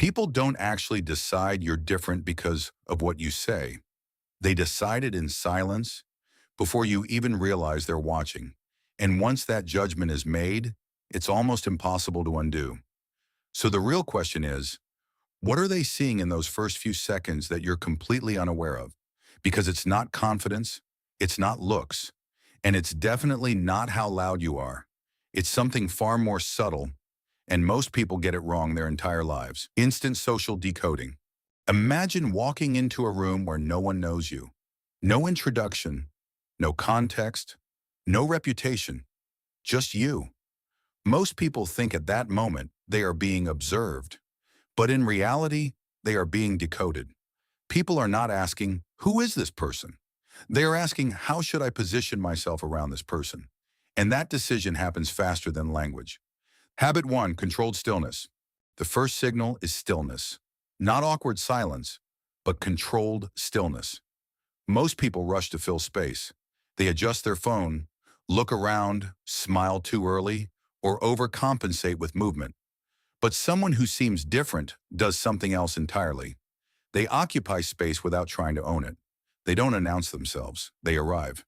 People don't actually decide you're different because of what you say. They decide it in silence before you even realize they're watching. And once that judgment is made, it's almost impossible to undo. So the real question is, what are they seeing in those first few seconds that you're completely unaware of? Because it's not confidence, it's not looks, and it's definitely not how loud you are. It's something far more subtle, and most people get it wrong their entire lives. Instant social decoding. Imagine walking into a room where no one knows you. No introduction, no context, no reputation, just you. Most people think at that moment they are being observed, but in reality, they are being decoded. People are not asking, who is this person? They are asking, how should I position myself around this person? And that decision happens faster than language. Habit 1, controlled stillness. The first signal is stillness. Not awkward silence, but controlled stillness. Most people rush to fill space. They adjust their phone, look around, smile too early, or overcompensate with movement. But someone who seems different does something else entirely. They occupy space without trying to own it. They don't announce themselves, they arrive.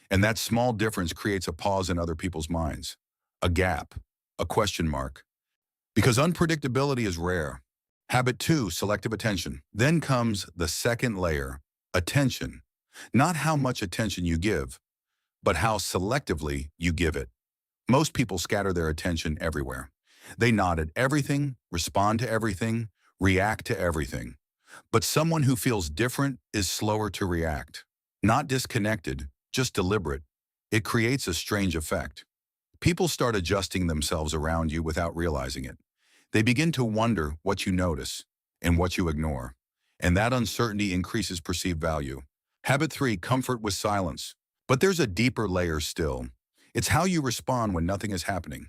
And that small difference creates a pause in other people's minds, a gap, a question mark. Because unpredictability is rare. Habit 2, selective attention. Then comes the second layer, attention. Not how much attention you give, but how selectively you give it. Most people scatter their attention everywhere. They nod at everything, respond to everything, react to everything. But someone who feels different is slower to react. Not disconnected, just deliberate. It creates a strange effect. People start adjusting themselves around you without realizing it. They begin to wonder what you notice and what you ignore. And that uncertainty increases perceived value. Habit 3, comfort with silence. But there's a deeper layer still. It's how you respond when nothing is happening.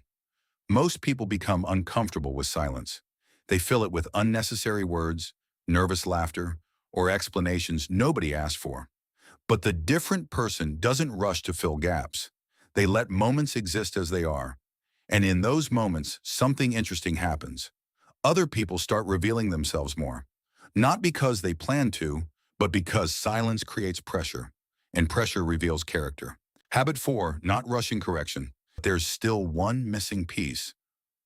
Most people become uncomfortable with silence. They fill it with unnecessary words, nervous laughter, or explanations nobody asked for. But the different person doesn't rush to fill gaps. They let moments exist as they are. And in those moments, something interesting happens. Other people start revealing themselves more. Not because they plan to, but because silence creates pressure, and pressure reveals character. Habit 4, not rushing correction. There's still one missing piece,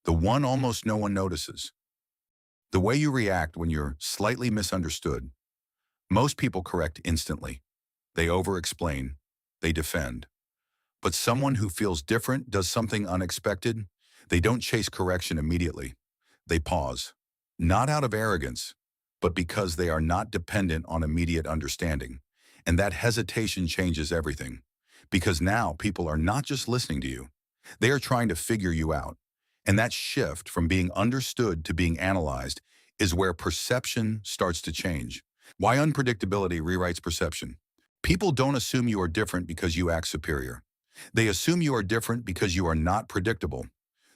the one almost no one notices. The way you react when you're slightly misunderstood. Most people correct instantly. They over-explain, they defend. But someone who feels different does something unexpected. They don't chase correction immediately. They pause, not out of arrogance, but because they are not dependent on immediate understanding. And that hesitation changes everything. Because now people are not just listening to you. They are trying to figure you out. And that shift from being understood to being analyzed is where perception starts to change. Why unpredictability rewrites perception. People don't assume you are different because you act superior. They assume you are different because you are not predictable.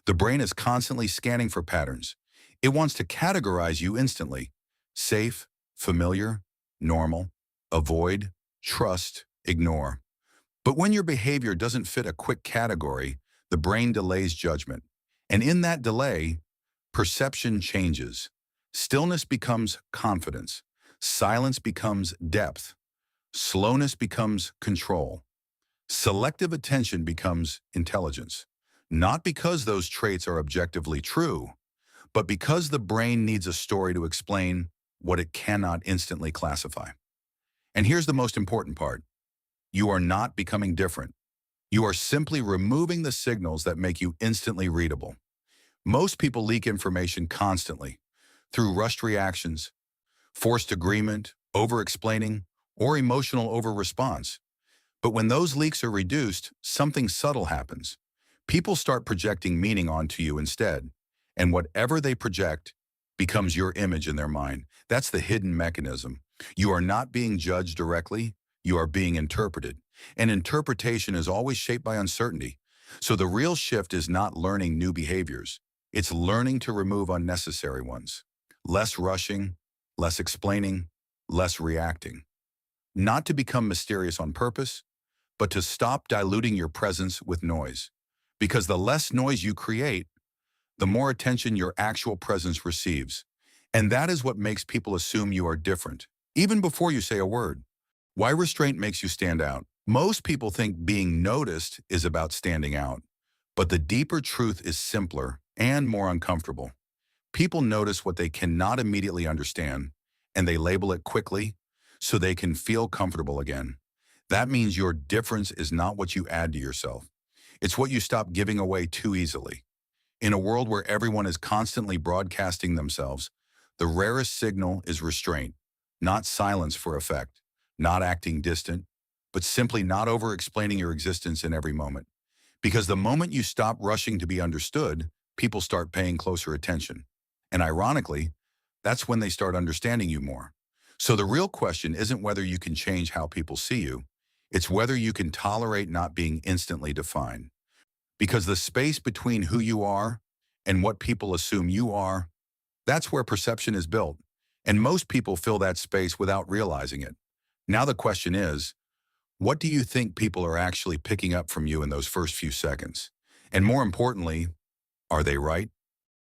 The brain is constantly scanning for patterns. It wants to categorize you instantly. Safe, familiar, normal, avoid, trust, ignore. But when your behavior doesn't fit a quick category, the brain delays judgment. And in that delay, perception changes. Stillness becomes confidence. Silence becomes depth. Slowness becomes control. Selective attention becomes intelligence. Not because those traits are objectively true, but because the brain needs a story to explain what it cannot instantly classify. And here's the most important part. You are not becoming different. You are simply removing the signals that make you instantly readable. Most people leak information constantly, through rushed reactions, forced agreement, over-explaining, or emotional over-response. But when those leaks are reduced, something subtle happens. People start projecting meaning onto you instead, and whatever they project becomes your image in their mind. That's the hidden mechanism. You are not being judged directly, you are being interpreted. And interpretation is always shaped by uncertainty. So the real shift is not learning new behaviors. It's learning to remove unnecessary ones. Less rushing, less explaining, less reacting. Not to become mysterious on purpose, but to stop diluting your presence with noise. Because the less noise you create, the more attention your actual presence receives. And that is what makes people assume you are different, even before you say a word. Why restraint makes you stand out? Most people think being noticed is about standing out, but the deeper truth is simpler and more uncomfortable. People notice what they cannot immediately understand, and they label it quickly so they can feel comfortable again. That means your difference is not what you add to yourself. It's what you stop giving away too easily. In a world where everyone is constantly broadcasting themselves, the rarest signal is restraint, not silence for effect, not acting distant, but simply not over-explaining your existence in every moment. Because the moment you stop rushing to be understood, people start paying closer attention. And ironically, that's when they start understanding you more. So the real question isn't whether you can change how people see you, it's whether you can tolerate not being instantly defined. Because the space between who you are and what people assume you are, that's where perception is built. And most people fill that space without realizing it. Now the question is, what do you think people are actually picking up from you in those first few seconds? And more importantly, are they right?